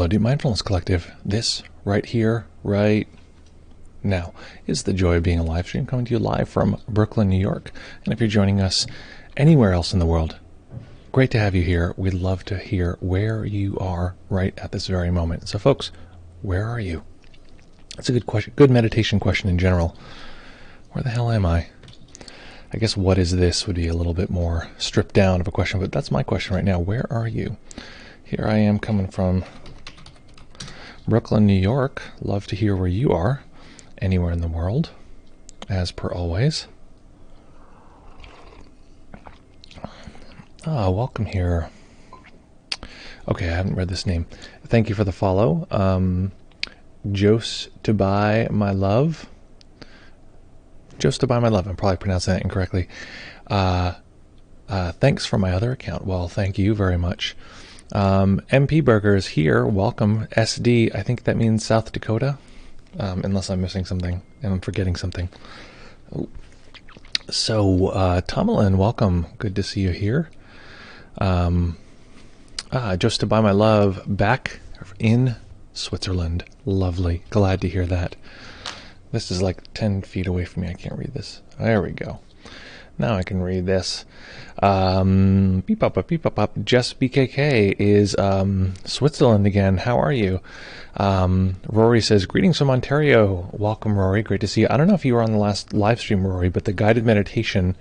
Hello, Deep Mindfulness Collective. This right here, right now, is the joy of being a live stream coming to you live from Brooklyn, New York. And if you're joining us anywhere else in the world, great to have you here. We'd love to hear where you are right at this very moment. So folks, where are you? That's a good question, good meditation question in general. Where the hell am I? I guess what is this would be a little bit more stripped down of a question, but that's my question right now. Where are you? Here I am coming from Brooklyn, New York. Love to hear where you are, anywhere in the world, as per always. Welcome here. Okay, I haven't read this name. Thank you for the follow. Jose to buy my love. Jose to buy my love. I'm probably pronouncing that incorrectly. Thanks for my other account. Well, thank you very much. MP Burger is here. Welcome. SD, I think that means South Dakota, unless I'm missing something and I'm forgetting something. So, Tomalin, welcome. Good to see you here. Just to buy my love back in Switzerland. Lovely. Glad to hear that. This is like 10 feet away from me. I can't read this. There we go. Now I can read this. Beep up. Jess BKK is Switzerland again. How are you? Rory says, greetings from Ontario. Welcome, Rory. Great to see you. I don't know if you were on the last live stream, Rory, but the guided meditation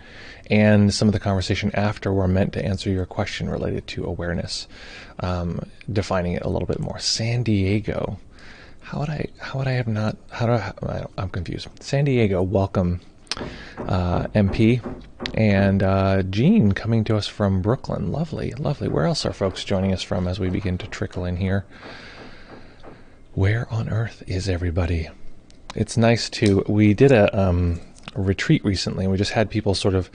and some of the conversation after were meant to answer your question related to awareness, defining it a little bit more. San Diego. I'm confused. San Diego, welcome. MP and Jean coming to us from Brooklyn. Lovely. Where else are folks joining us from as we begin to trickle in here? Where on earth is everybody? It's nice we did a retreat recently, and we just had people sort of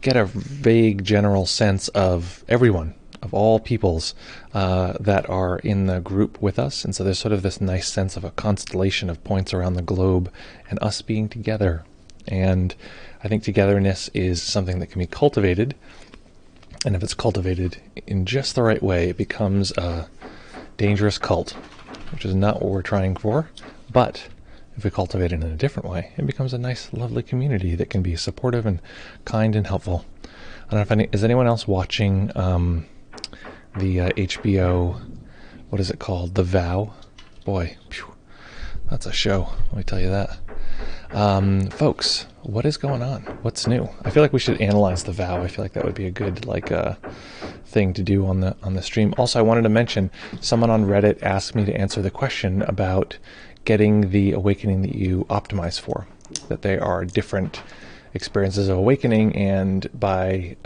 get a vague general sense of everyone, of all peoples that are in the group with us. And so there's sort of this nice sense of a constellation of points around the globe and us being together. And I think togetherness is something that can be cultivated, and if it's cultivated in just the right way, it becomes a dangerous cult, which is not what we're trying for. But if we cultivate it in a different way, it becomes a nice, lovely community that can be supportive and kind and helpful. I don't know if is anyone else watching the HBO, what is it called? The Vow? Boy, phew, that's a show, let me tell you that. Folks, what is going on? What's new? I feel like we should analyze The Vow. I feel like that would be a good thing to do on the stream. Also, I wanted to mention someone on Reddit asked me to answer the question about getting the awakening that you optimize for. That they are different experiences of awakening, and by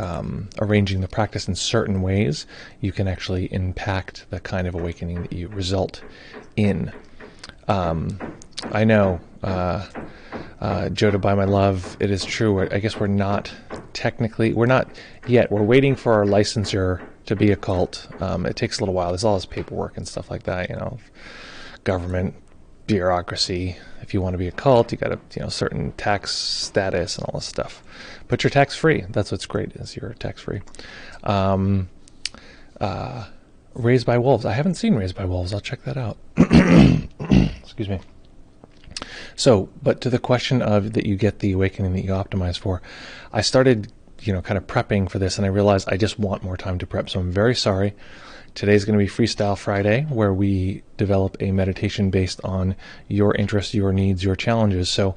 arranging the practice in certain ways, you can actually impact the kind of awakening that you result in. I know. Joe to buy my love, it is true. I guess we're not yet. We're waiting for our licensure to be a cult. It takes a little while. There's all this paperwork and stuff like that, government, bureaucracy. If you want to be a cult, you got to, certain tax status and all this stuff. But you're tax free. That's what's great, is you're tax free. Raised by Wolves. I haven't seen Raised by Wolves. I'll check that out. Excuse me. So, but to the question of that you get the awakening that you optimize for, I started, kind of prepping for this, and I realized I just want more time to prep. So I'm very sorry. Today's going to be Freestyle Friday, where we develop a meditation based on your interests, your needs, your challenges. So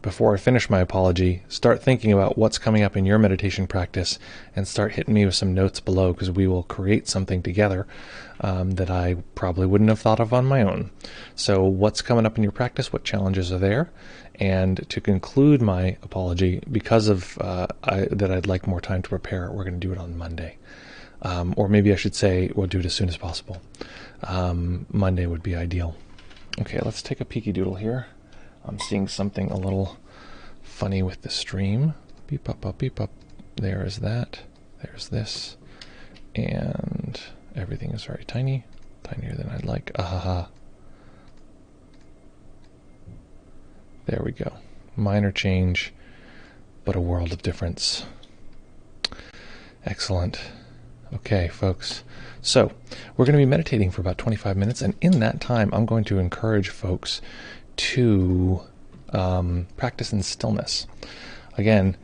before I finish my apology, start thinking about what's coming up in your meditation practice and start hitting me with some notes below, because we will create something together that I probably wouldn't have thought of on my own. So what's coming up in your practice? What challenges are there? And to conclude my apology, because of that I'd like more time to prepare, we're going to do it on Monday. Or maybe I should say we'll do it as soon as possible. Monday would be ideal. Okay, let's take a peeky doodle here. I'm seeing something a little funny with the stream. Beep up, beep up. There is that. There's this. And everything is very tiny. Tinier than I'd like. Ahaha. There we go. Minor change, but a world of difference. Excellent. Okay, folks. So we're going to be meditating for about 25 minutes, and in that time, I'm going to encourage folks to practice in stillness. Again,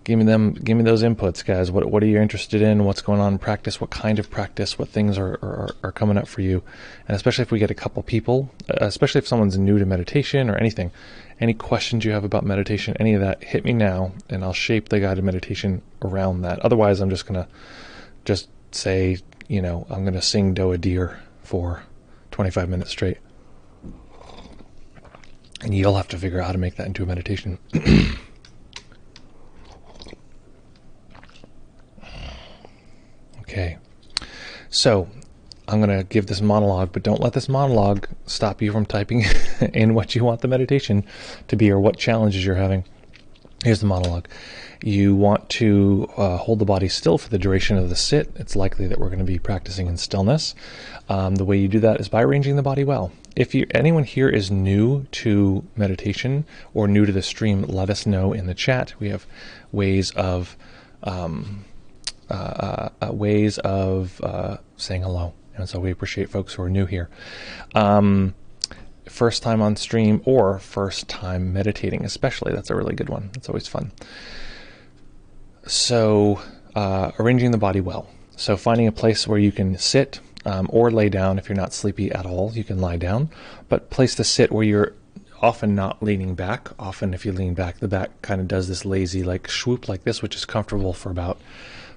give me those inputs, guys. What are you interested in? What's going on in practice? What kind of practice? What things are coming up for you? And especially if we get a couple people, especially if someone's new to meditation or anything, any questions you have about meditation, any of that, hit me now, and I'll shape the guided meditation around that. Otherwise, I'm just gonna say, I'm gonna sing Doe a Deer for 25 minutes straight, and you'll have to figure out how to make that into a meditation. Okay, so I'm going to give this monologue, but don't let this monologue stop you from typing in what you want the meditation to be or what challenges you're having. Here's the monologue. You want to hold the body still for the duration of the sit. It's likely that we're going to be practicing in stillness. The way you do that is by arranging the body well. If anyone here is new to meditation or new to the stream, let us know in the chat. We have ways of saying hello. And so we appreciate folks who are new here. First time on stream or first time meditating, especially. That's a really good one. It's always fun. So arranging the body well. So finding a place where you can sit or lay down. If you're not sleepy at all, you can lie down. But place to sit where you're often not leaning back. Often if you lean back, the back kind of does this lazy swoop like this, which is comfortable for about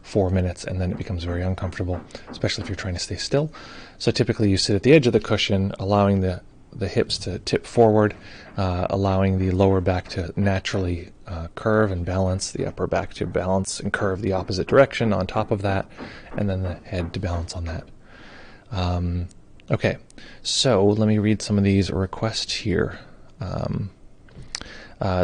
4 minutes, and then it becomes very uncomfortable, especially if you're trying to stay still. So typically you sit at the edge of the cushion, allowing the hips to tip forward, allowing the lower back to naturally curve and balance, the upper back to balance and curve the opposite direction on top of that, and then the head to balance on that. Okay, so let me read some of these requests here.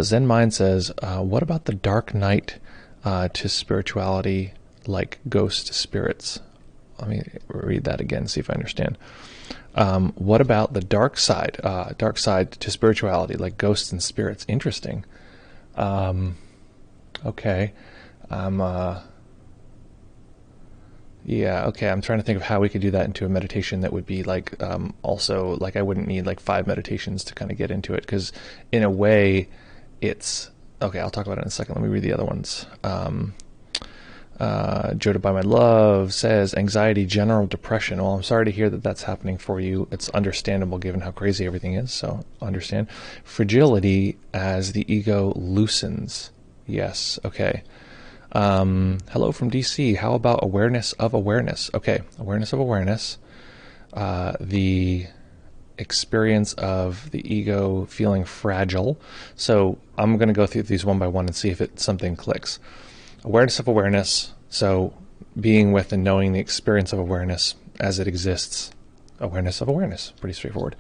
Zen Mind says, what about the dark night to spirituality, like ghost spirits? Let me read that again, see if I understand. What about the dark side to spirituality, like ghosts and spirits? Interesting. Okay. Okay. I'm trying to think of how we could do that into a meditation that would be also like I wouldn't need 5 meditations to kind of get into it, because in a way it's okay. I'll talk about it in a second. Let me read the other ones. Joda by My Love says, anxiety, general depression. Well, I'm sorry to hear that that's happening for you. It's understandable given how crazy everything is, so understand. Fragility as the ego loosens. Yes, okay. Hello from DC. How about awareness of awareness? Okay, awareness of awareness. The experience of the ego feeling fragile. So I'm going to go through these one by one and see if something clicks. Awareness of awareness, so being with and knowing the experience of awareness as it exists. Awareness of awareness, pretty straightforward.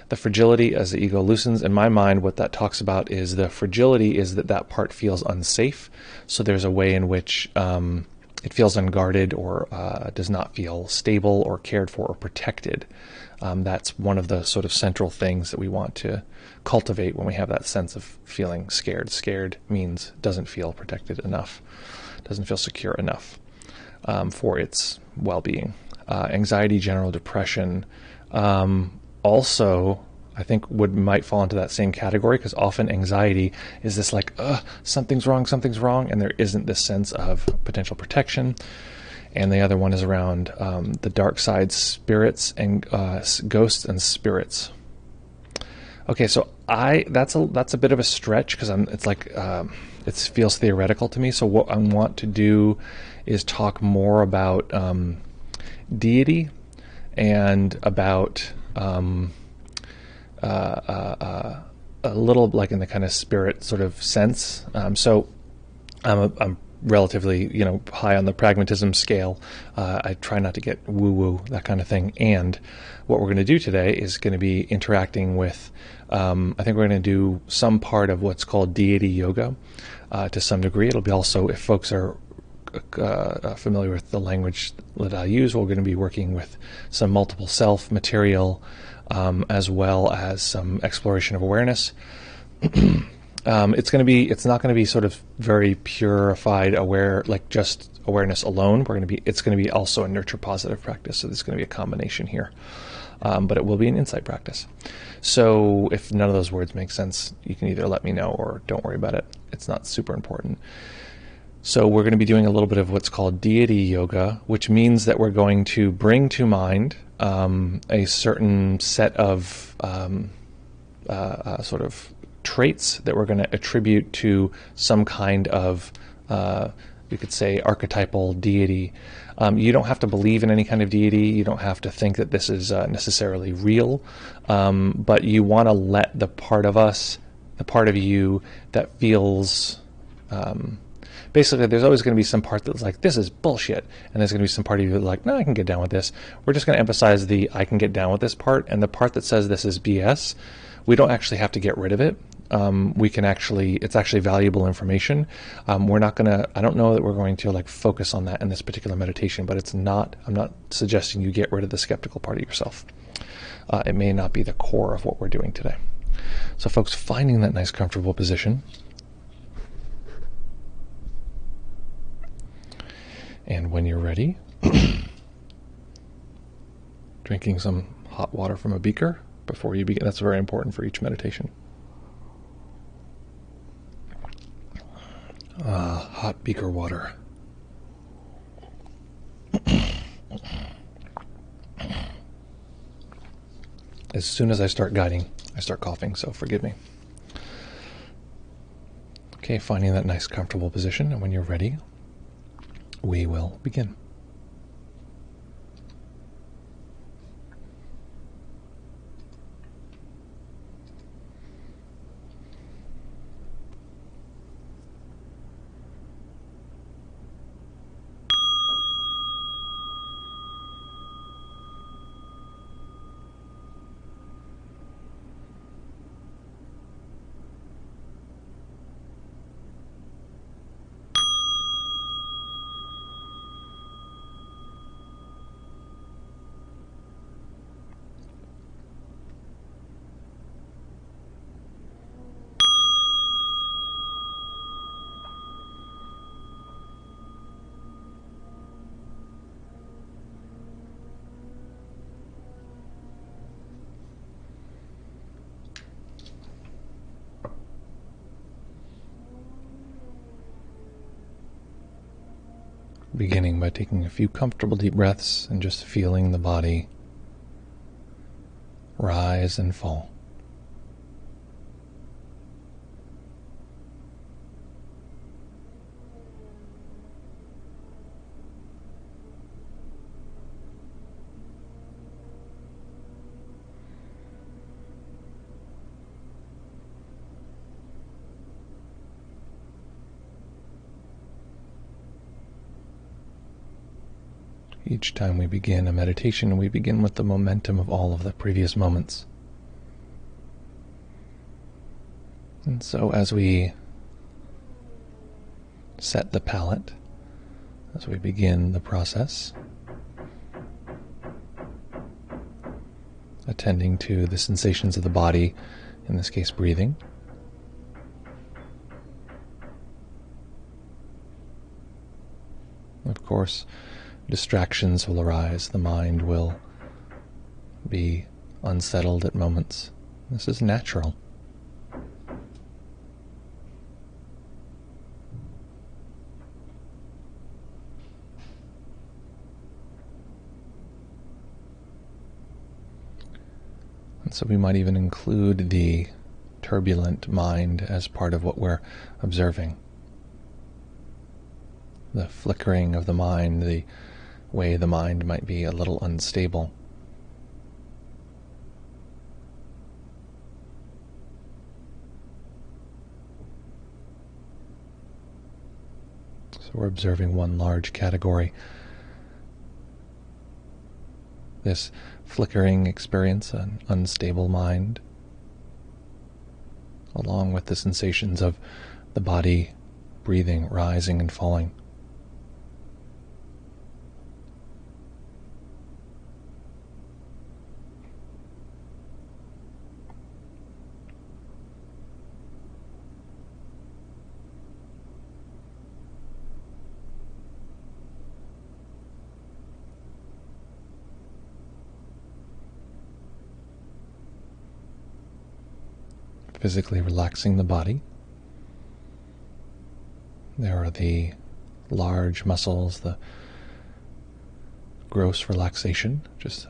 The fragility as the ego loosens. In my mind, what that talks about is the fragility is that part feels unsafe. So there's a way in which it feels unguarded or does not feel stable or cared for or protected. That's one of the sort of central things that we want to cultivate when we have that sense of feeling scared. Scared means doesn't feel protected enough, doesn't feel secure enough for its well-being. Anxiety, general depression, also I think might fall into that same category, because often anxiety is this something's wrong, and there isn't this sense of potential protection. And the other one is around the dark side, spirits and ghosts and spirits. Okay, so that's a bit of a stretch, because it feels theoretical to me. So what I want to do is talk more about deity and about a little in the kind of spirit sort of sense. So I'm relatively, high on the pragmatism scale. I try not to get woo-woo, that kind of thing. And what we're going to do today is going to be interacting with, I think we're going to do some part of what's called deity yoga to some degree. It'll be also, if folks are familiar with the language that I use, we're going to be working with some multiple self material, as well as some exploration of awareness. It's not going to be sort of very purified aware, like just awareness alone. It's going to be also a nurture positive practice. So there's going to be a combination here. But it will be an insight practice. So if none of those words make sense, you can either let me know or don't worry about it. It's not super important. So we're going to be doing a little bit of what's called deity yoga, which means that we're going to bring to mind a certain set of sort of traits that we're going to attribute to some kind of, you could say, archetypal deity. You don't have to believe in any kind of deity. You don't have to think that this is necessarily real, but you want to let the part of us, the part of you that feels... basically, there's always going to be some part that's like, this is bullshit. And there's going to be some part of you that's like, no, I can get down with this. We're just going to emphasize the I can get down with this part. And the part that says this is BS, we don't actually have to get rid of it. It's actually valuable information. We're not going to, I don't know that we're going to like focus on that in this particular meditation, but I'm not suggesting you get rid of the skeptical part of yourself. It may not be the core of what we're doing today. So folks, finding that nice comfortable position. And when you're ready, drinking some hot water from a beaker before you begin. That's very important for each meditation. Hot beaker water. As soon as I start guiding, I start coughing, so forgive me. Okay, finding that nice comfortable position, and when you're ready, we will begin. Beginning by taking a few comfortable deep breaths and just feeling the body rise and fall. Each time we begin a meditation, we begin with the momentum of all of the previous moments. And so as we set the palette, as we begin the process, attending to the sensations of the body, in this case breathing, of course, distractions will arise. The mind will be unsettled at moments. This is natural. And so we might even include the turbulent mind as part of what we're observing. The flickering of the mind, the way the mind might be a little unstable. So we're observing one large category. This flickering experience, an unstable mind, along with the sensations of the body breathing, rising and falling. physically relaxing the body. There are the large muscles, the gross relaxation, just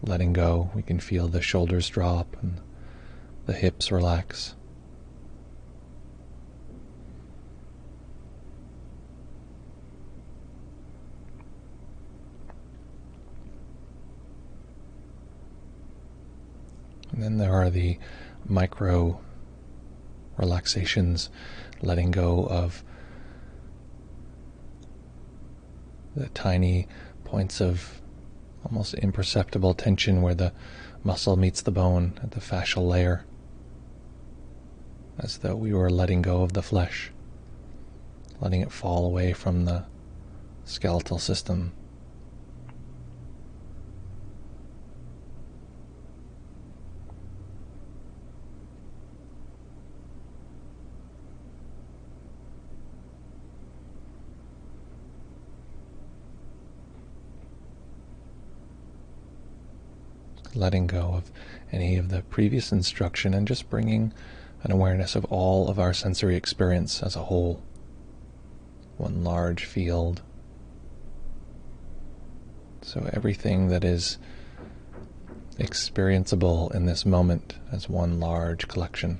letting go. We can feel the shoulders drop and the hips relax. And then there are the micro relaxations, letting go of the tiny points of almost imperceptible tension where the muscle meets the bone at the fascial layer, as though we were letting go of the flesh, letting it fall away from the skeletal system. Letting go of any of the previous instruction and just bringing an awareness of all of our sensory experience as a whole. One large field. So everything that is experienceable in this moment as one large collection.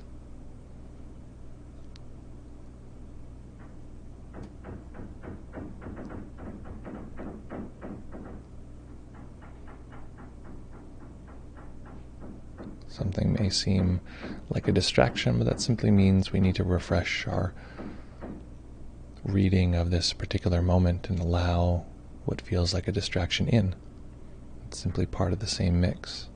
Something may seem like a distraction, but that simply means we need to refresh our reading of this particular moment and allow what feels like a distraction in. It's simply part of the same mix.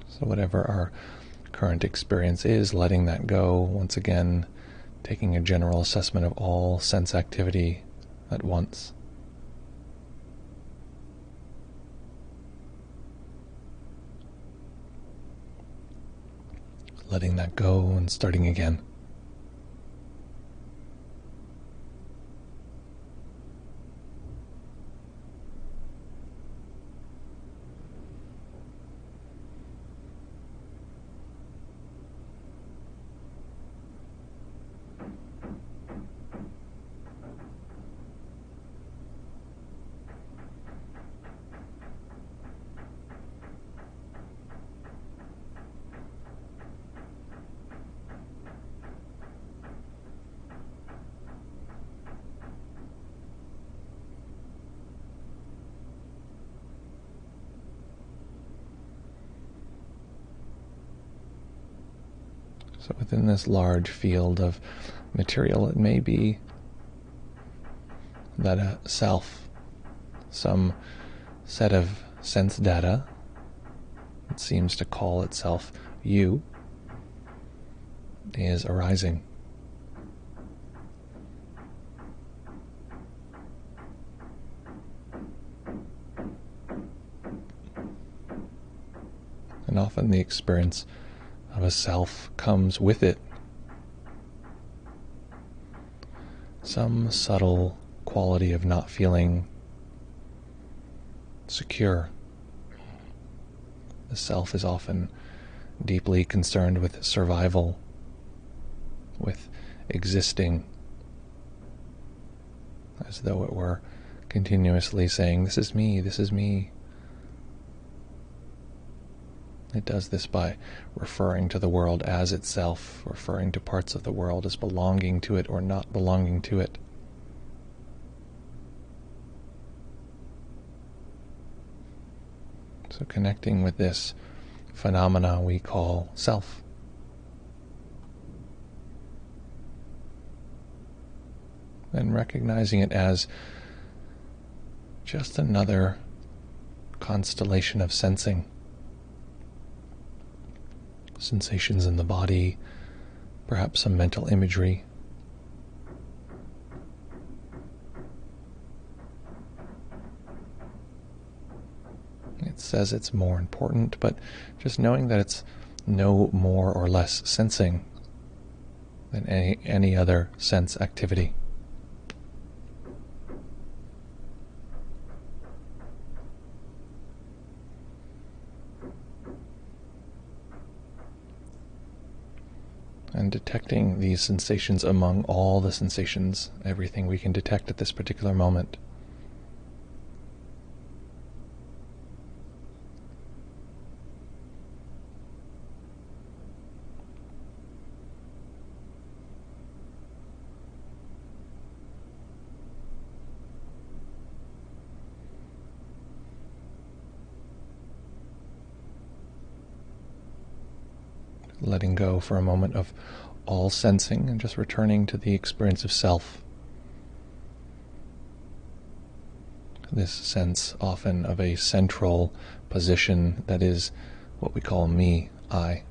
So whatever our current experience is, letting that go, once again, taking a general assessment of all sense activity at once. Letting that go and starting again. So within this large field of material, it may be that a self, some set of sense data, it seems to call itself you, is arising. And often the experience of a self comes with it some subtle quality of not feeling secure. The self is often deeply concerned with survival, with existing, as though it were continuously saying, "This is me, this is me." It does this by referring to the world as itself, referring to parts of the world as belonging to it or not belonging to it. So connecting with this phenomena we call self. And recognizing it as just another constellation of sensing. Sensations in the body, perhaps some mental imagery. It says it's more important, but just knowing that it's no more or less sensing than any other sense activity. And detecting these sensations among all the sensations, everything we can detect at this particular moment. Letting go for a moment of all sensing and just returning to the experience of self. This sense often of a central position that is what we call me, I.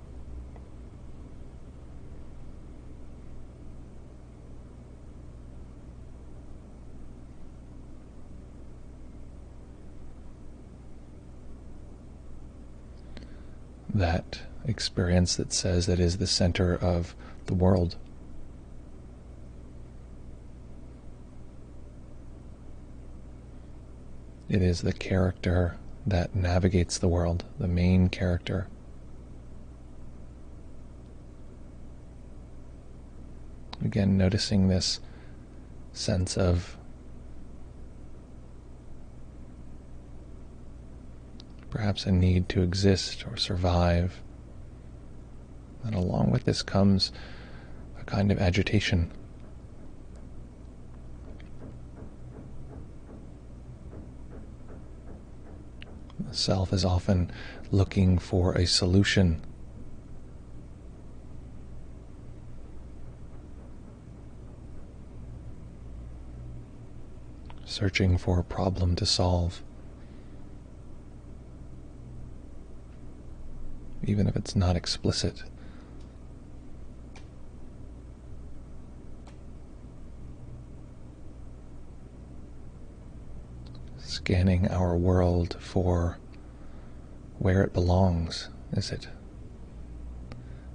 That experience that says that is the center of the world. It is the character that navigates the world, the main character. Again, noticing this sense of perhaps a need to exist or survive. And along with this comes a kind of agitation. The self is often looking for a solution. Searching for a problem to solve. Even if it's not explicit. Scanning our world for where it belongs. Is it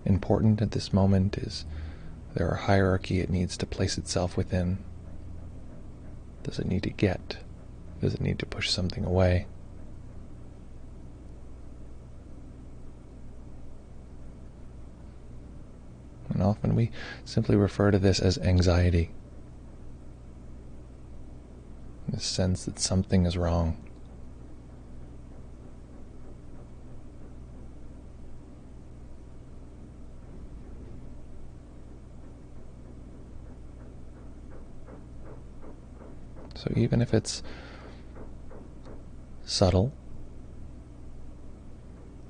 important at this moment? Is there a hierarchy it needs to place itself within? Does it need to get? Does it need to push something away? And often we simply refer to this as anxiety. The sense that something is wrong. So even if it's subtle,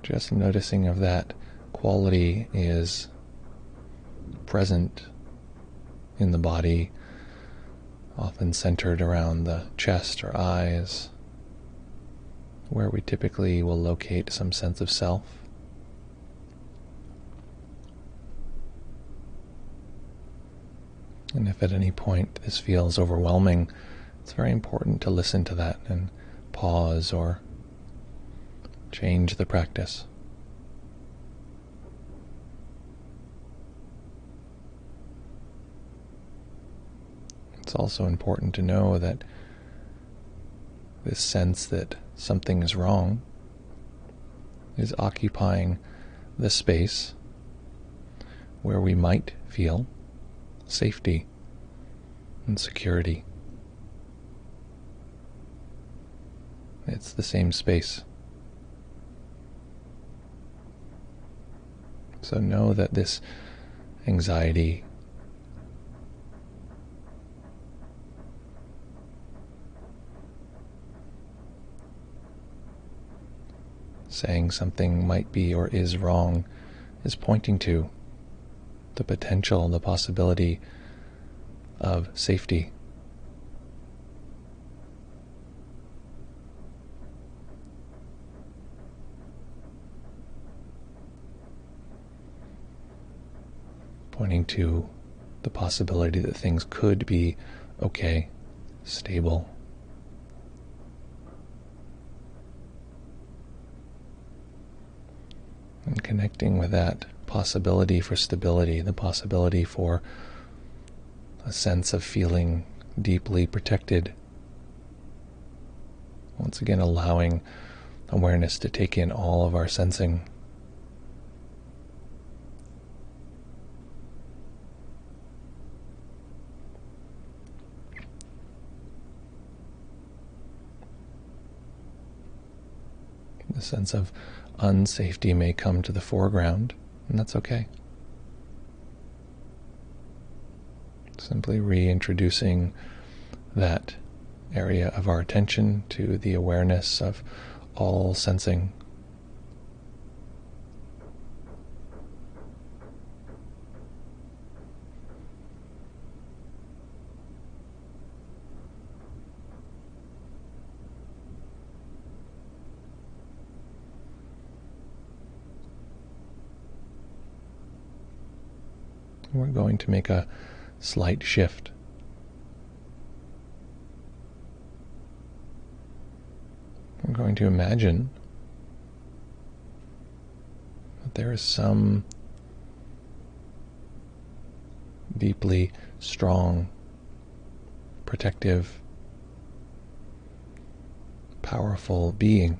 just noticing of that quality is present in the body, often centered around the chest or eyes, where we typically will locate some sense of self. And if at any point this feels overwhelming, it's very important to listen to that and pause or change the practice. It's also important to know that this sense that something is wrong is occupying the space where we might feel safety and security. It's the same space. So know that this anxiety saying something might be or is wrong is pointing to the potential, the possibility of safety. Pointing pointing to the possibility that things could be okay, stable. And connecting with that possibility for stability, the possibility for a sense of feeling deeply protected. Once again, allowing awareness to take in all of our sensing. The sense of unsafety may come to the foreground, and that's okay. Simply reintroducing that area of our attention to the awareness of all sensing. We're going to make a slight shift. We're going to imagine that there is some deeply strong, protective, powerful being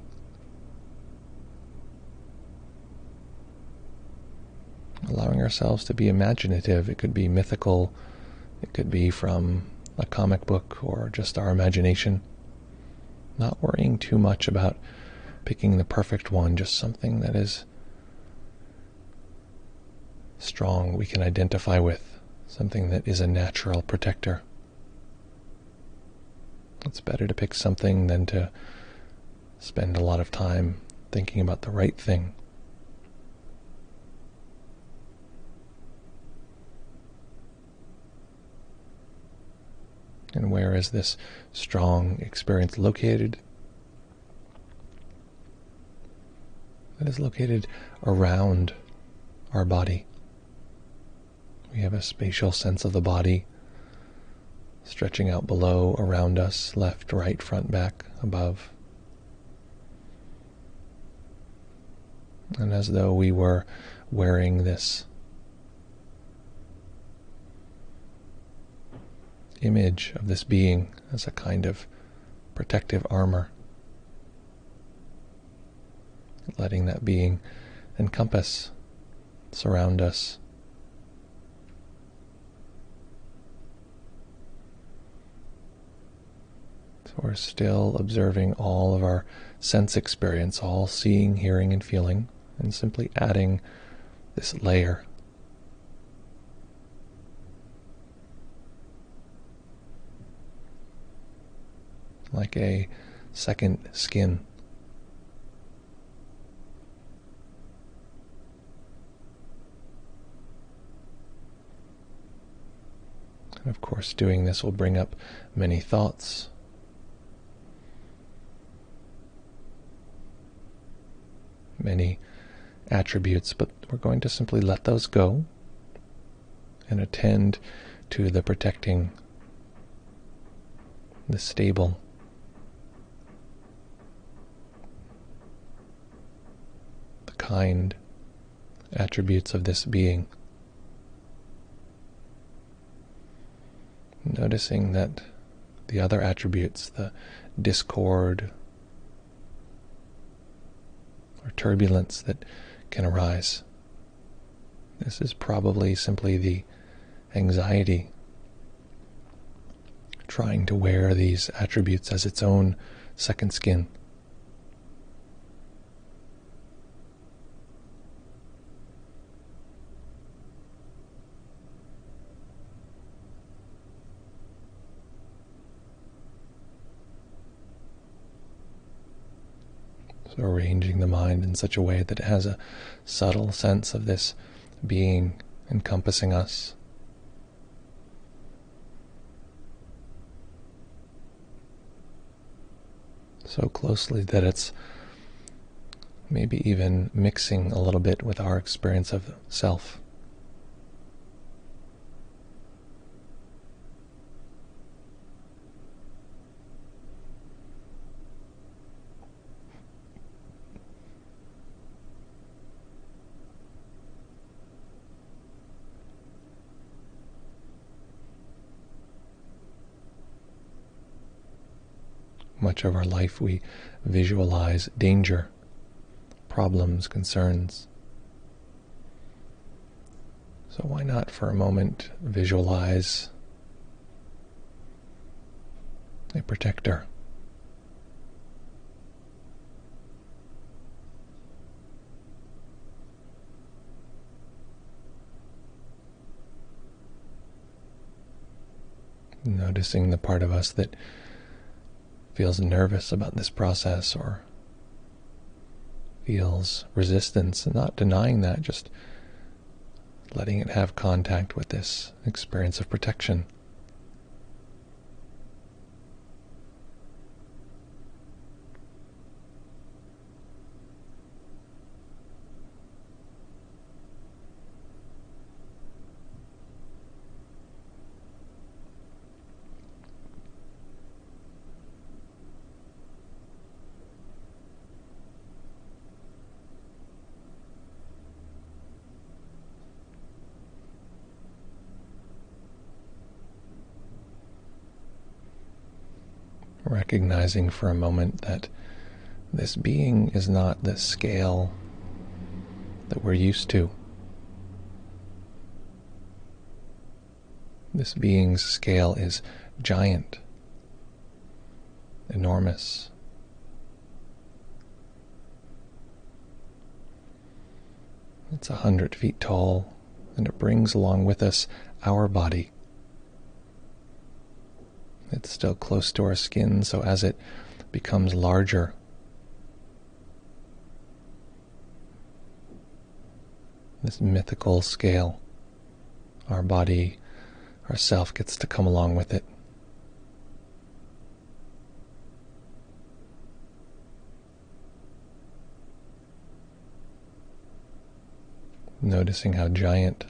allowing ourselves to be imaginative. It could be mythical, it could be from a comic book or just our imagination. Not worrying too much about picking the perfect one, just something that is strong, we can identify with, something that is a natural protector. It's better to pick something than to spend a lot of time thinking about the right thing. And where is this strong experience located? It is located around our body. We have a spatial sense of the body stretching out below, around us, left, right, front, back, above. And as though we were wearing this image of this being as a kind of protective armor, letting that being encompass, surround us. So we're still observing all of our sense experience, all seeing, hearing, and feeling, and simply adding this layer. Like a second skin. And of course, doing this will bring up many thoughts, many attributes, but we're going to simply let those go and attend to the protecting, the stable, the kind attributes of this being. Noticing that the other attributes, the discord or turbulence that can arise, this is probably simply the anxiety trying to wear these attributes as its own second skin. So arranging the mind in such a way that it has a subtle sense of this being encompassing us. So closely that it's maybe even mixing a little bit with our experience of self. much of our life we visualize danger, problems, concerns. So why not for a moment visualize a protector? Noticing the part of us that feels nervous about this process or feels resistance, and not denying that, just letting it have contact with this experience of protection. Recognizing for a moment that this being is not the scale that we're used to. This being's scale is giant, enormous. It's 100 feet tall, and it brings along with us our body. It's still close to our skin, so as it becomes larger, this mythical scale, our body, our self gets to come along with it. Noticing how giant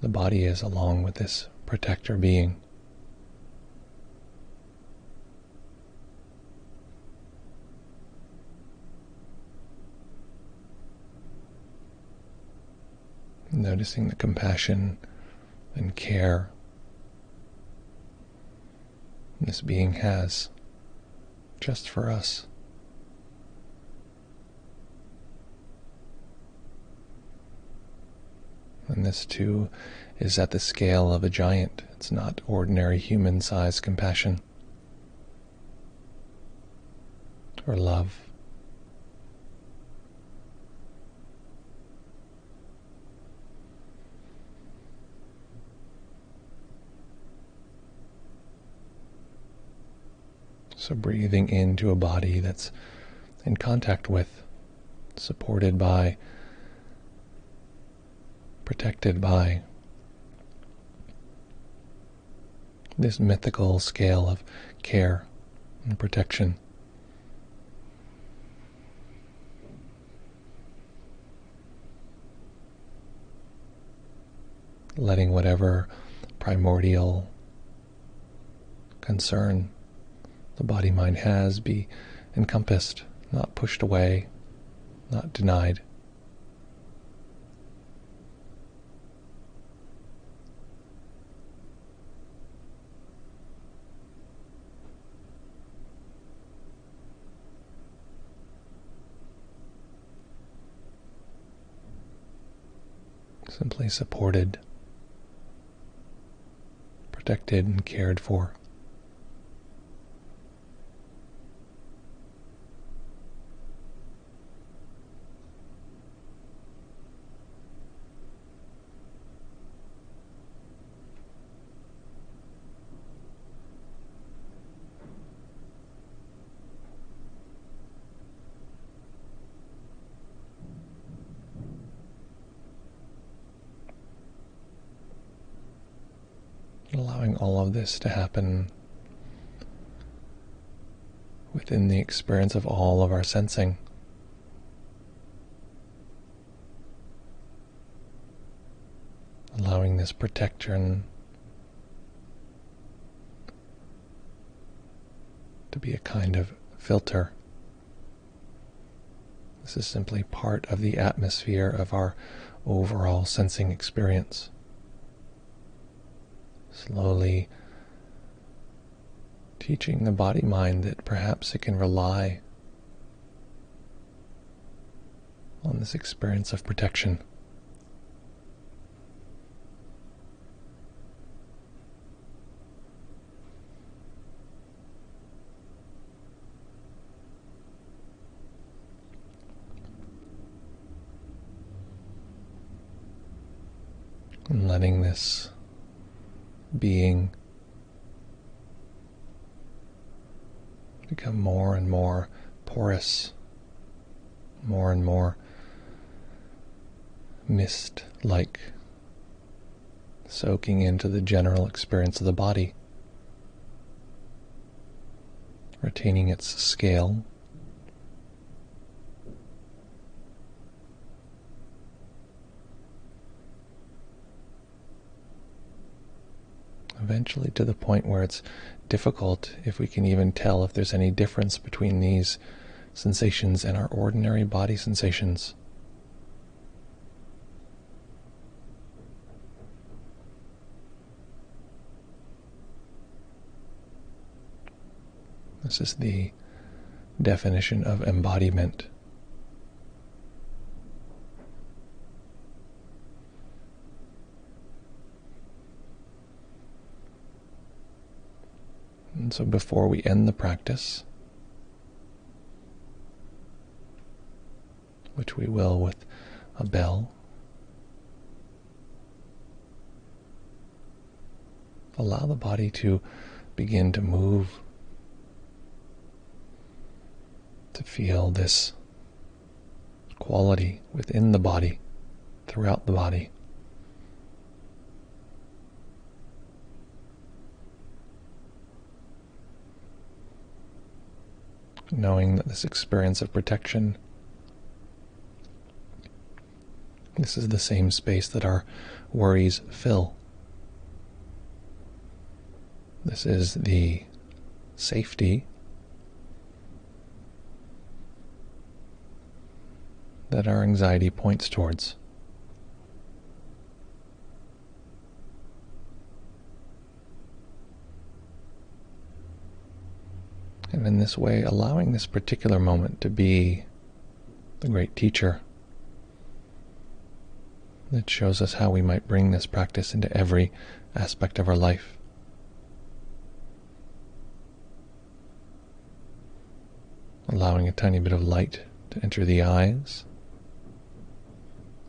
the body is along with this protector being. Noticing the compassion and care this being has just for us. And this too is at the scale of a giant. It's not ordinary human-sized compassion or love. So breathing into a body that's in contact with, supported by, protected by this mythical scale of care and protection. Letting whatever primordial concern the body-mind has be encompassed, not pushed away, not denied. Simply supported, protected, and cared for. Allowing all of this to happen within the experience of all of our sensing. Allowing this protection to be a kind of filter. This is simply part of the atmosphere of our overall sensing experience. Slowly teaching the body-mind that perhaps it can rely on this experience of protection. And letting this being become more and more porous, more and more mist-like, soaking into the general experience of the body, retaining its scale, eventually to the point where it's difficult if we can even tell if there's any difference between these sensations and our ordinary body sensations. This is the definition of embodiment. And so before we end the practice, which we will with a bell, allow the body to begin to move, to feel this quality within the body, throughout the body. Knowing that this experience of protection, this is the same space that our worries fill. This is the safety that our anxiety points towards. And in this way, allowing this particular moment to be the great teacher that shows us how we might bring this practice into every aspect of our life. Allowing a tiny bit of light to enter the eyes,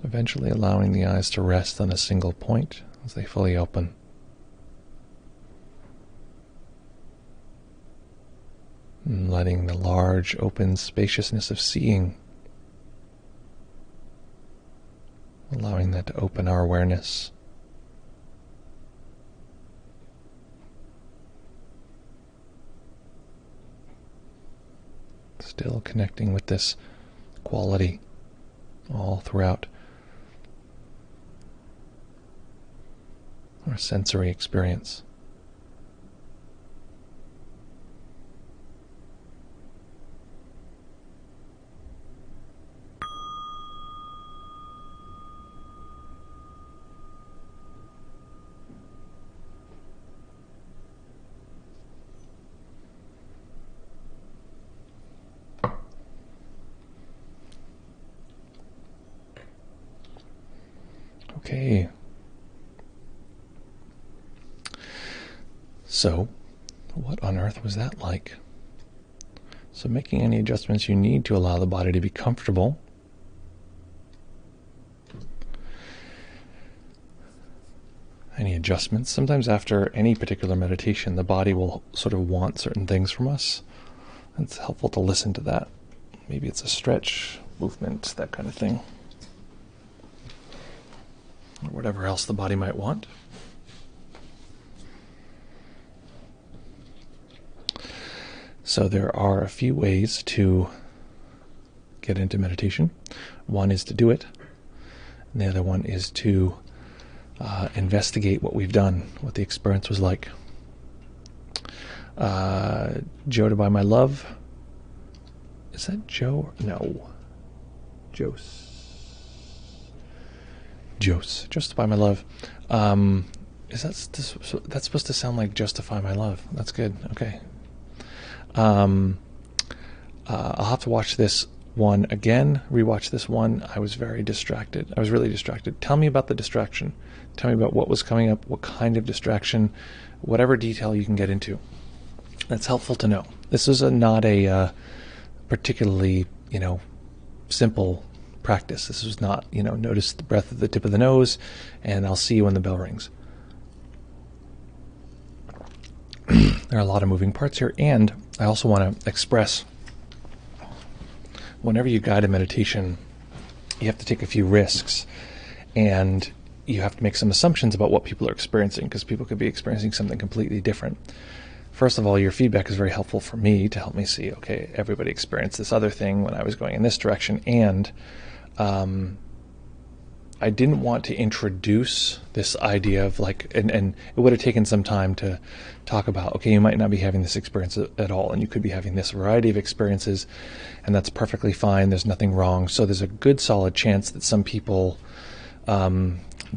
eventually allowing the eyes to rest on a single point as they fully open. And letting the large, open spaciousness of seeing, allowing that to open our awareness. Still connecting with this quality all throughout our sensory experience. Okay. So, what on earth was that like? So making any adjustments you need to allow the body to be comfortable. Any adjustments. Sometimes after any particular meditation, the body will sort of want certain things from us. It's helpful to listen to that. Maybe it's a stretch, movement, that kind of thing. Or whatever else the body might want. So there are a few ways to get into meditation. One is to do it, and the other one is to investigate what we've done, what the experience was like. Joe to buy my love. Is that Joe? No. Jose. Justify my love. Is that's supposed to sound like justify my love? That's good. Okay. I'll have to watch this one again, rewatch this one. I was very distracted. I was really distracted. Tell me about the distraction. Tell me about what was coming up, what kind of distraction, whatever detail you can get into. That's helpful to know. This is not a particularly, simple practice. This was not, notice the breath at the tip of the nose, and I'll see you when the bell rings. There are a lot of moving parts here, and I also want to express, whenever you guide a meditation, you have to take a few risks, and you have to make some assumptions about what people are experiencing, because people could be experiencing something completely different. First of all, your feedback is very helpful for me to help me see, okay, everybody experienced this other thing when I was going in this direction, and I didn't want to introduce this idea of and it would have taken some time to talk about, okay, you might not be having this experience at all, and you could be having this variety of experiences, and that's perfectly fine. There's nothing wrong. So there's a good solid chance that some people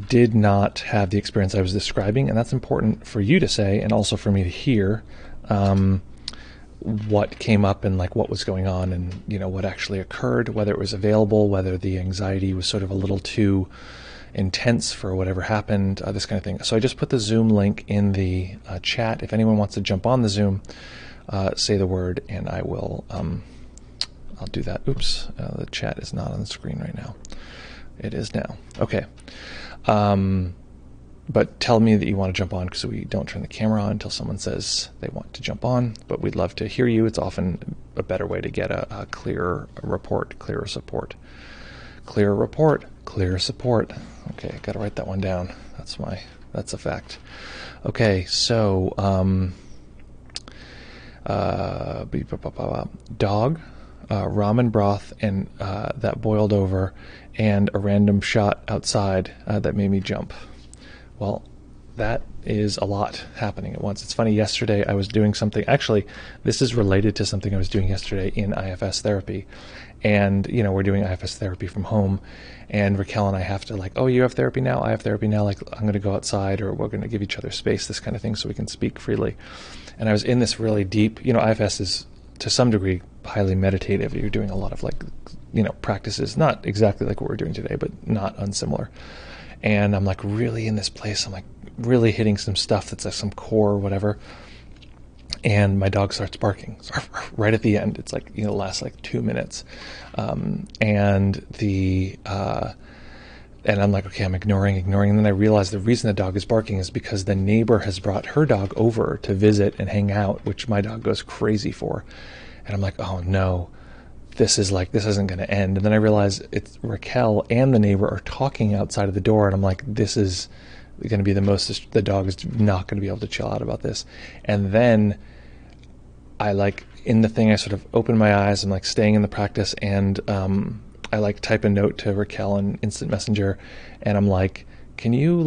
did not have the experience I was describing, and that's important for you to say, and also for me to hear what came up and what was going on, and what actually occurred, whether it was available, whether the anxiety was sort of a little too intense for whatever happened, this kind of thing. So I just put the Zoom link in the chat. If anyone wants to jump on the Zoom, say the word, and I will. I'll do that. Oops, the chat is not on the screen right now. It is now. Okay. But tell me that you want to jump on, because we don't turn the camera on until someone says they want to jump on. But we'd love to hear you. It's often a better way to get a clearer report, clearer support. Clearer report, clearer support. Okay, got to write that one down. That's a fact. Okay, so dog, ramen broth, and that boiled over, and a random shot outside that made me jump. Well, that is a lot happening at once. It's funny, yesterday I was doing something, actually, this is related to something I was doing yesterday in IFS therapy. And, we're doing IFS therapy from home, and Raquel and I have to oh, you have therapy now? I have therapy now. I'm going to go outside, or we're going to give each other space, this kind of thing, so we can speak freely. And I was in this really deep, IFS is to some degree highly meditative. You're doing a lot of practices, not exactly like what we're doing today, but not unsimilar. And I'm really in this place. I'm really hitting some stuff that's some core or whatever. And my dog starts barking right at the end. It's lasts 2 minutes. And I'm okay, I'm ignoring. And then I realize the reason the dog is barking is because the neighbor has brought her dog over to visit and hang out, which my dog goes crazy for. And I'm oh no. This isn't going to end. And then I realize it's Raquel and the neighbor are talking outside of the door, and I'm this is going to be the dog is not going to be able to chill out about this. And then I in the thing, I sort of open my eyes, I'm staying in the practice, and I type a note to Raquel in Instant Messenger, and I'm can you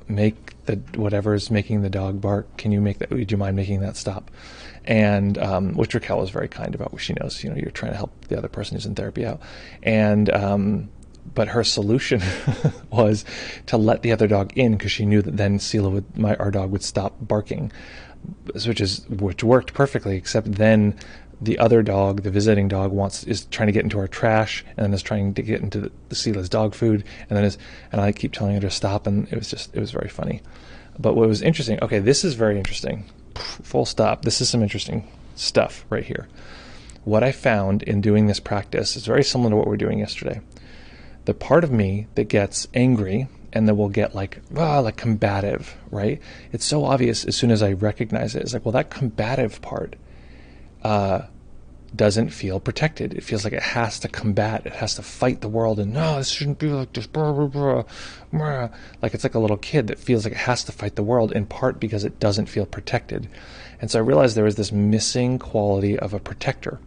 make the whatever's making the dog bark, can you make that, would you mind making that stop? And which Raquel was very kind about. She knows, you're trying to help the other person who's in therapy out. And but her solution was to let the other dog in, because she knew that then Sela our dog would stop barking, which worked perfectly. Except then the other dog, the visiting dog, is trying to get into our trash, and then is trying to get into the Sela's dog food, and I keep telling her to stop, and it was very funny. But what was interesting, okay, this is very interesting. Full stop. This is some interesting stuff right here. What I found in doing this practice is very similar to what we were doing yesterday. The part of me that gets angry and that will get combative, right? It's so obvious as soon as I recognize it. It's well, that combative part doesn't feel protected. It feels like it has to combat. It has to fight the world, and no, this shouldn't be like this. Blah, blah, blah, blah. It's like a little kid that feels like it has to fight the world, in part because it doesn't feel protected. And so I realized there was this missing quality of a protector.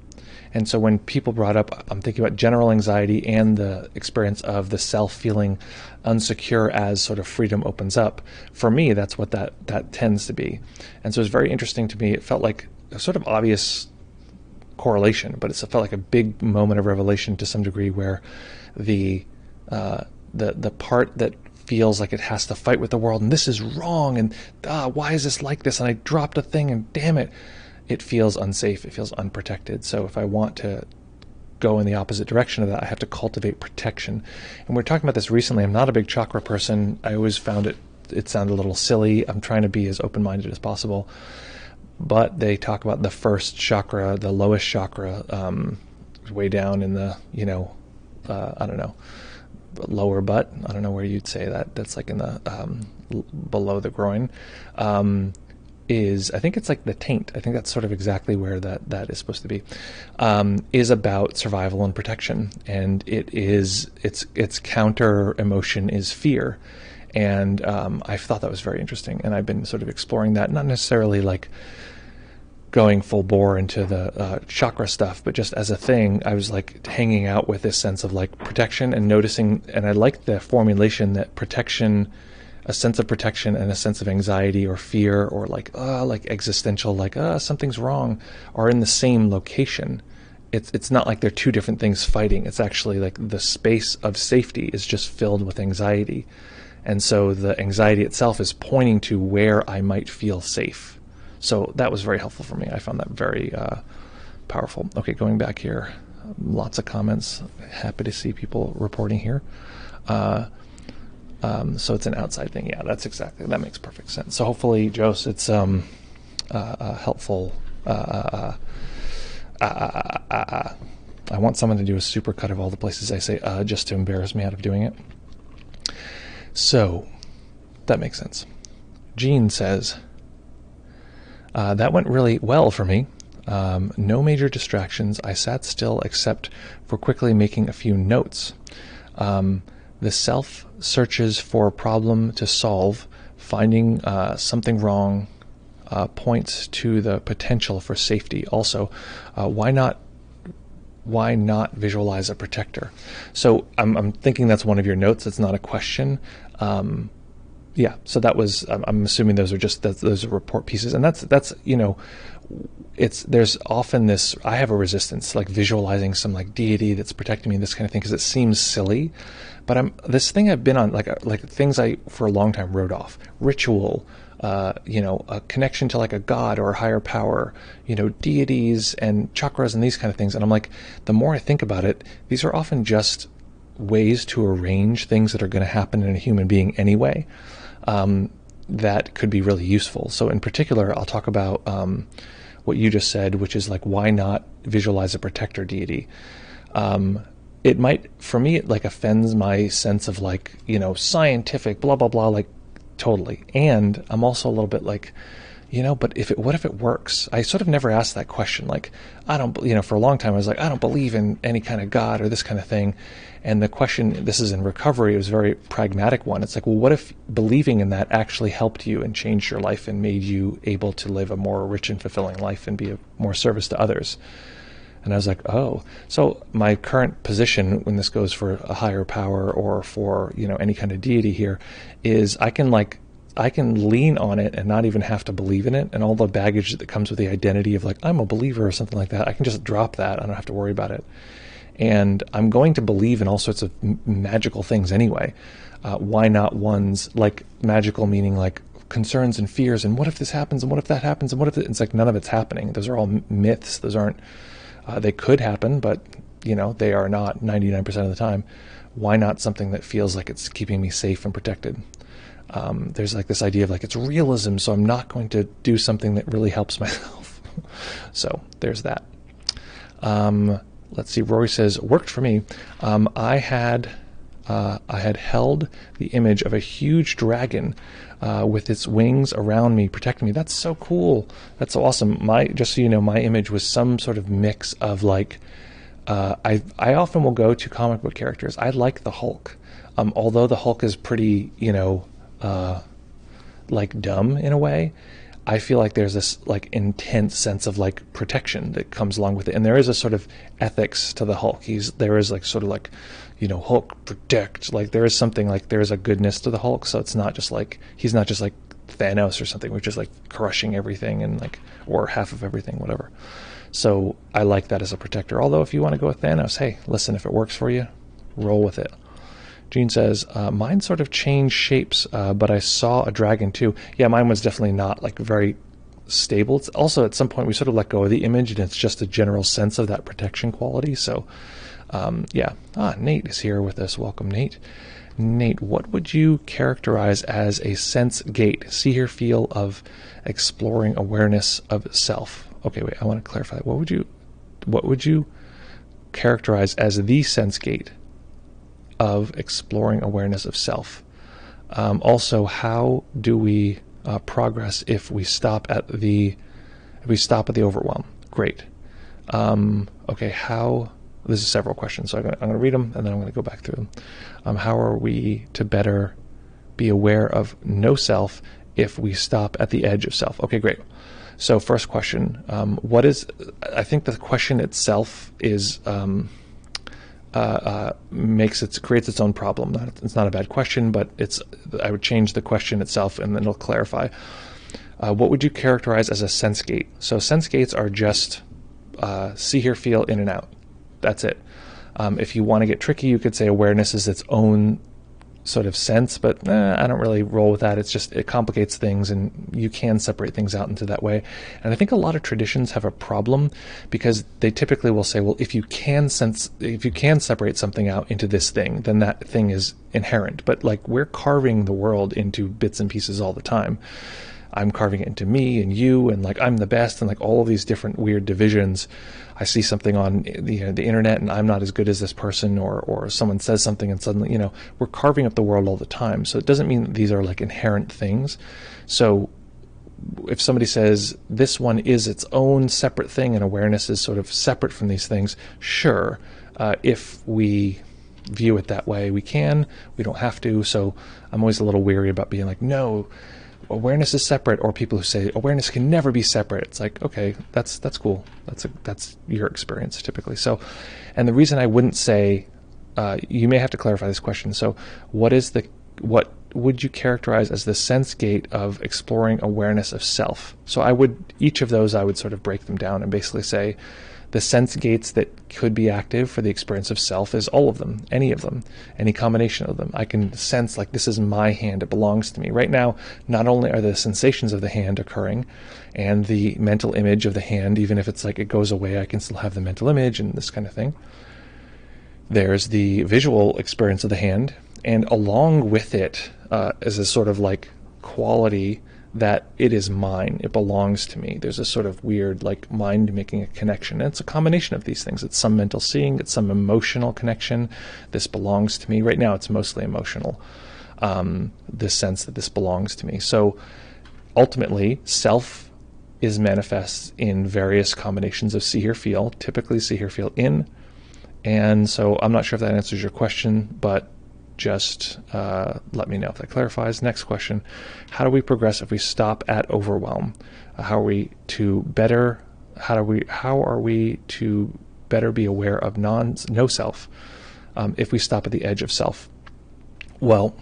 And so when people brought up, I'm thinking about general anxiety and the experience of the self feeling unsecure as sort of freedom opens up. For me, that's what that tends to be. And so it was very interesting to me. It felt like a sort of obvious correlation, but it felt like a big moment of revelation to some degree, where the part that feels like it has to fight with the world, and this is wrong, and why is this like this, and I dropped a thing, and damn it, it feels unsafe, it feels unprotected. So if I want to go in the opposite direction of that, I have to cultivate protection. And we were talking about this recently. I'm not a big chakra person. I always found it sounded a little silly. I'm trying to be as open-minded as possible. But they talk about the first chakra, the lowest chakra, way down in the, I don't know, lower butt. I don't know where you'd say that. That's like in the below the groin. I think it's like the taint. I think that's sort of exactly where that is supposed to be. Is about survival and protection, and its counter emotion is fear. And I thought that was very interesting, and I've been sort of exploring that, not necessarily like going full bore into the chakra stuff, but just as a thing, I was like hanging out with this sense of like protection and noticing, and I like the formulation that protection, a sense of protection and a sense of anxiety or fear or like existential, like something's wrong, are in the same location. It's not like they're two different things fighting. It's actually like the space of safety is just filled with anxiety. And so the anxiety itself is pointing to where I might feel safe. So that was very helpful for me. I found that very powerful. Okay, going back here, lots of comments. Happy to see people reporting here. So it's an outside thing. Yeah, that makes perfect sense. So hopefully, Jose, it's helpful. I want someone to do a supercut of all the places I say just to embarrass me out of doing it. So that makes sense. Jean says, that went really well for me. No major distractions. I sat still except for quickly making a few notes. The self searches for a problem to solve, finding something wrong points to the potential for safety. Also, why not visualize a protector? So I'm thinking that's one of your notes. It's not a question. Yeah, so that was, I'm assuming those are report pieces, and that's there's often this, I have a resistance, like visualizing some like deity that's protecting me, this kind of thing, because it seems silly. But this thing I've been on, like things I for a long time wrote off, ritual, a connection to like a god or a higher power, deities and chakras and these kind of things. And I'm like, the more I think about it, these are often just ways to arrange things that are going to happen in a human being anyway. That could be really useful. So in particular, I'll talk about what you just said, which is like, why not visualize a protector deity? It might, for me, it like offends my sense of like, scientific, blah, blah, blah, like totally. And I'm also a little bit like, but what if it works? I sort of never asked that question. Like, I don't, for a long time I was like, I don't believe in any kind of God or this kind of thing. And the question, this is in recovery, it was a very pragmatic one. It's like, well, what if believing in that actually helped you and changed your life and made you able to live a more rich and fulfilling life and be of more service to others? And I was like, oh, so my current position when this goes for a higher power or for, any kind of deity here is I can lean on it and not even have to believe in it, and all the baggage that comes with the identity of like, I'm a believer or something like that, I can just drop that. I don't have to worry about it. And I'm going to believe in all sorts of magical things anyway. Why not ones like magical, meaning like concerns and fears, and what if this happens, and what if that happens, and what if it's like none of it's happening. Those are all myths. Those aren't, they could happen, but they are not 99% of the time. Why not something that feels like it's keeping me safe and protected? There's like this idea of like, it's realism, so I'm not going to do something that really helps myself. So there's that. Let's see. Rory says, worked for me. I had held the image of a huge dragon with its wings around me, protecting me. That's so cool. That's so awesome. Just so you know, my image was some sort of mix of like, I often will go to comic book characters. I like the Hulk. Although the Hulk is pretty, like dumb in a way, I feel like there's this like intense sense of like protection that comes along with it, and there is a sort of ethics to the Hulk. There is like sort of like, Hulk protect. Like there is something like there is a goodness to the Hulk. So it's not just like he's not just like Thanos or something, which is like crushing everything and like or half of everything, whatever. So I like that as a protector. Although if you want to go with Thanos, hey, listen, if it works for you, roll with it. Gene says, mine sort of changed shapes, but I saw a dragon too. Yeah, mine was definitely not like very stable. It's also at some point we sort of let go of the image, and it's just a general sense of that protection quality. So yeah. Nate is here with us. Welcome, Nate. Nate, what would you characterize as a sense gate, see, hear, feel of exploring awareness of self? Okay, wait, I want to clarify. What would you characterize as the sense gate of exploring awareness of self? Also, how do we progress if we stop at the overwhelm? Great. Okay, this is several questions, so I'm going to read them and then I'm going to go back through them. How are we to better be aware of no self if we stop at the edge of self? Okay, great. So first question, I think the question itself is creates its own problem. It's not a bad question, but I would change the question itself and then it'll clarify. What would you characterize as a sense gate? So sense gates are just see, hear, feel, in and out. That's it. If you want to get tricky, you could say awareness is its own sort of sense, but I don't really roll with that. It complicates things, and you can separate things out into that way. And I think a lot of traditions have a problem because they typically will say, well, if you can separate something out into this thing, then that thing is inherent. But like, we're carving the world into bits and pieces all the time. I'm carving it into me and you, and like I'm the best, and like all of these different weird divisions. I see something on the internet and I'm not as good as this person, or someone says something and suddenly, we're carving up the world all the time. So it doesn't mean that these are like inherent things. So if somebody says this one is its own separate thing and awareness is sort of separate from these things, sure, if we view it that way, we don't have to. So I'm always a little weary about being like, no, awareness is separate, or people who say awareness can never be separate. It's like, okay, that's cool. That's your experience typically. So, and the reason I wouldn't say, you may have to clarify this question. So what would you characterize as the sense gate of exploring awareness of self? So each of those I would sort of break them down and basically say, the sense gates that could be active for the experience of self is all of them, any of them, any combination of them. I can sense like this is my hand, it belongs to me. Right now, not only are the sensations of the hand occurring and the mental image of the hand, even if it's like it goes away, I can still have the mental image and this kind of thing. There's the visual experience of the hand, and along with it is a sort of like quality that it is mine, it belongs to me. There's a sort of weird like mind making a connection. And it's a combination of these things. It's some mental seeing, it's some emotional connection. This belongs to me. Right now it's mostly emotional, this sense that this belongs to me. So ultimately, self is manifest in various combinations of see, hear, feel, typically see, hear, feel in. And so I'm not sure if that answers your question, but just let me know if that clarifies. Next question, how do we progress if we stop at overwhelm? How are we to better be aware of no self if we stop at the edge of self? Well,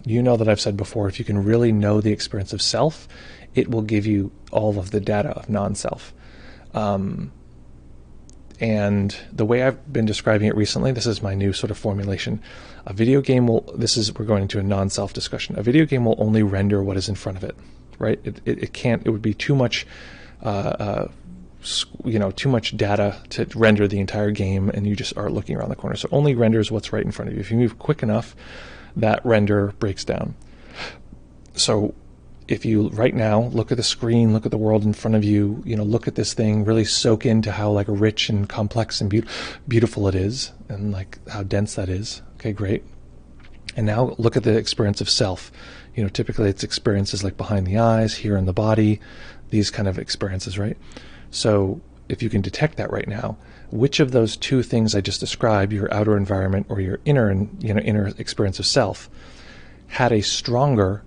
you know that I've said before, if you can really know the experience of self, it will give you all of the data of non-self. And the way I've been describing it recently, this is my new sort of formulation. A video game we're going into a non-self discussion. A video game will only render what is in front of it, right? It would be too much, too much data to render the entire game, and you just are looking around the corner. So it only renders what's right in front of you. If you move quick enough, that render breaks down. So if you right now look at the screen, look at the world in front of you, look at this thing, really soak into how like rich and complex and beautiful it is, and like how dense that is. Okay, great. And now look at the experience of self. Typically it's experiences like behind the eyes, here in the body, these kind of experiences, right? So if you can detect that right now, which of those two things I just described, your outer environment or your inner experience of self, had a stronger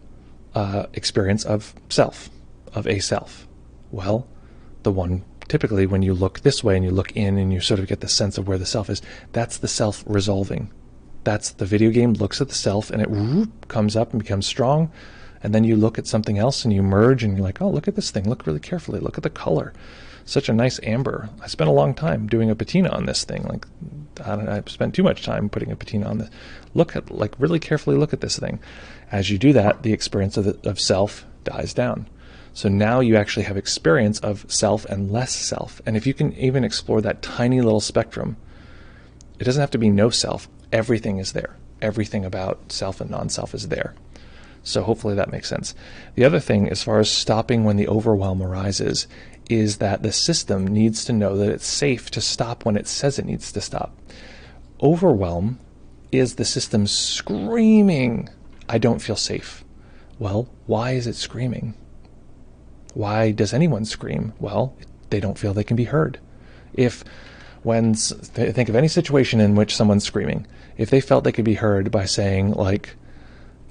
experience of self, of a self? Well, the one typically when you look this way and you look in and you sort of get the sense of where the self is, that's the self resolving. That's the video game looks at the self and it comes up and becomes strong. And then you look at something else and you merge and you're like, oh, look at this thing. Look really carefully. Look at the color. Such a nice amber. I spent a long time doing a patina on this thing. Like, I spent too much time putting a patina on this. Really carefully look at this thing. As you do that, the experience of self dies down. So now you actually have experience of self and less self. And if you can even explore that tiny little spectrum, it doesn't have to be no self. Everything is there. Everything about self and non-self is there. So hopefully that makes sense. The other thing, as far as stopping when the overwhelm arises, is that the system needs to know that it's safe to stop when it says it needs to stop. Overwhelm is the system screaming, I don't feel safe. Well, why is it screaming? Why does anyone scream? Well, they don't feel they can be heard. Think of any situation in which someone's screaming. If they felt they could be heard by saying, like,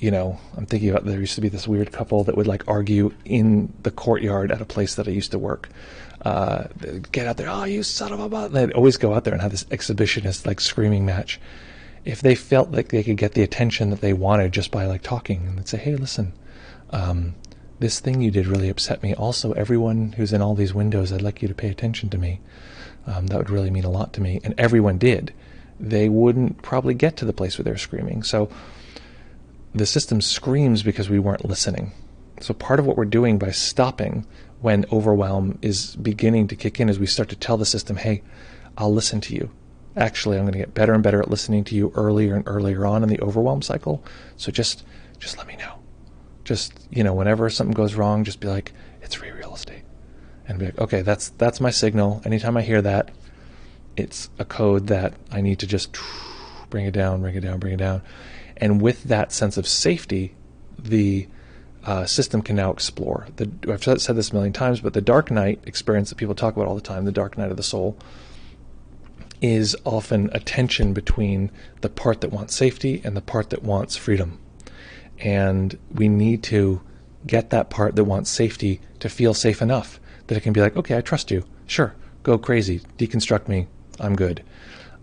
I'm thinking about, there used to be this weird couple that would like argue in the courtyard at a place that I used to work. Get out there, oh, you son of a mother. They'd always go out there and have this exhibitionist like screaming match. If they felt like they could get the attention that they wanted just by like talking, and they'd say, hey, listen, this thing you did really upset me. Also, everyone who's in all these windows, I'd like you to pay attention to me. That would really mean a lot to me. And everyone did. They wouldn't probably get to the place where they're screaming. So the system screams because we weren't listening. So part of what we're doing by stopping when overwhelm is beginning to kick in is we start to tell the system, hey, I'll listen to you. Actually, I'm going to get better and better at listening to you earlier and earlier on in the overwhelm cycle. So just let me know. Just, whenever something goes wrong, just be like, it's free real estate. And be like, okay, that's my signal. Anytime I hear that, it's a code that I need to just bring it down. And with that sense of safety, the system can now explore. I've said this a million times, but the dark night experience that people talk about all the time, the dark night of the soul, is often a tension between the part that wants safety and the part that wants freedom. And we need to get that part that wants safety to feel safe enough that it can be like, okay, I trust you. Sure, go crazy, deconstruct me, I'm good.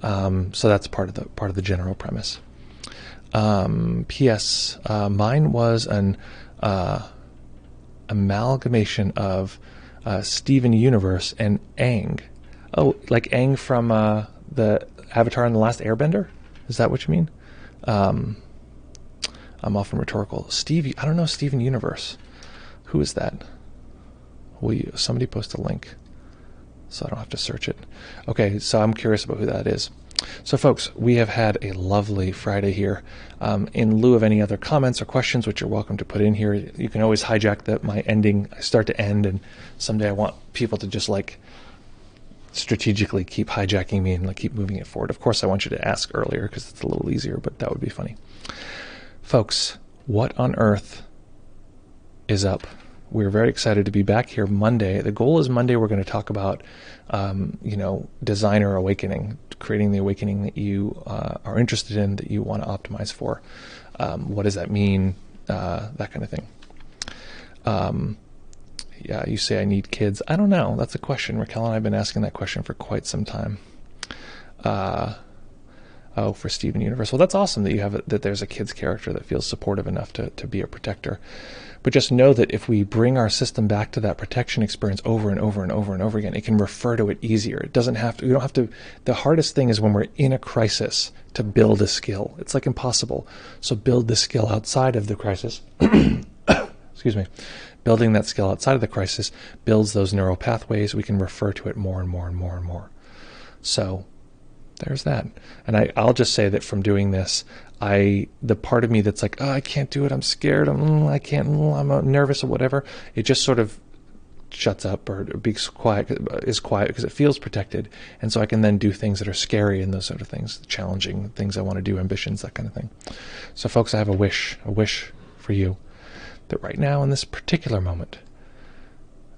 So that's part of the general premise. P.S. Mine was an amalgamation of Steven Universe and Aang. Oh, like Aang from the Avatar and the Last Airbender? Is that what you mean? I'm often rhetorical. I don't know Steven Universe. Who is that? Somebody post a link so I don't have to search it. Okay, so I'm curious about who that is. So folks, we have had a lovely Friday here. In lieu of any other comments or questions, which you're welcome to put in here, you can always hijack my ending. I start to end, and someday I want people to just like strategically keep hijacking me and like keep moving it forward. Of course, I want you to ask earlier because it's a little easier, but that would be funny. Folks, what on earth is up? We're very excited to be back here Monday. The goal is Monday we're going to talk about, designer awakening, creating the awakening that you are interested in, that you want to optimize for. What does that mean? That kind of thing. Yeah, you say I need kids. I don't know. That's a question. Raquel and I have been asking that question for quite some time. For Steven Universe. Well, that's awesome that there's a kid's character that feels supportive enough to be a protector. But just know that if we bring our system back to that protection experience over and over and over and over again, it can refer to it easier. It doesn't have to, we don't have to, the hardest thing is when we're in a crisis to build a skill. It's like impossible. So build the skill outside of the crisis. Excuse me. Building that skill outside of the crisis builds those neural pathways. We can refer to it more and more and more and more. So there's that. And I'll just say that from doing this, the part of me that's like, oh, I can't do it, I'm scared, I can't, I'm nervous or whatever, it just sort of shuts up or is quiet because it feels protected. And so I can then do things that are scary and those sort of things, challenging things I want to do, ambitions, that kind of thing. So folks, I have a wish for you that right now in this particular moment,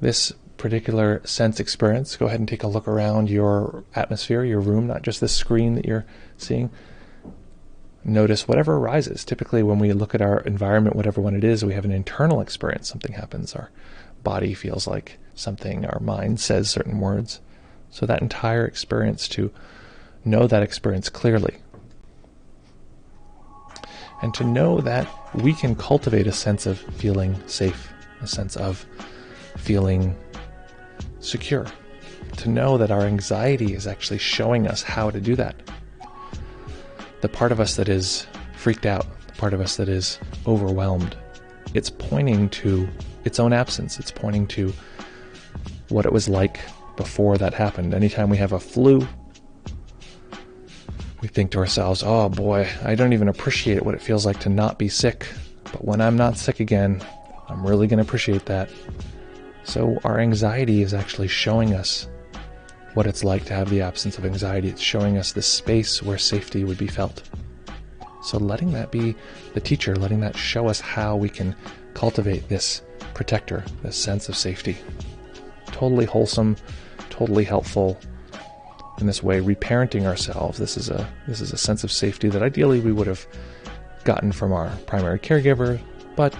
this particular sense experience, go ahead and take a look around your atmosphere, your room, not just the screen that you're seeing. Notice whatever arises. Typically when we look at our environment, whatever one it is, we have an internal experience. Something happens. Our body feels like something. Our mind says certain words. So that entire experience, to know that experience clearly. And to know that we can cultivate a sense of feeling safe, a sense of feeling secure. To know that our anxiety is actually showing us how to do that. The part of us that is freaked out, the part of us that is overwhelmed, it's pointing to its own absence. It's pointing to what it was like before that happened. Anytime we have a flu, we think to ourselves, oh boy, I don't even appreciate what it feels like to not be sick. But when I'm not sick again, I'm really going to appreciate that. So our anxiety is actually showing us what it's like to have the absence of anxiety. It's showing us the space where safety would be felt. So letting that be the teacher, letting that show us how we can cultivate this protector, this sense of safety. Totally wholesome, totally helpful. In this way, reparenting ourselves. This is a sense of safety that ideally we would have gotten from our primary caregiver, but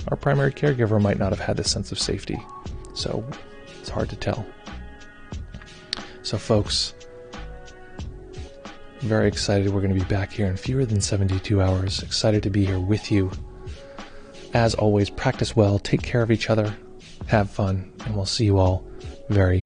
our primary caregiver might not have had this sense of safety. So it's hard to tell. So folks, very excited. We're going to be back here in fewer than 72 hours. Excited to be here with you. As always, practice well, take care of each other, have fun, and we'll see you all very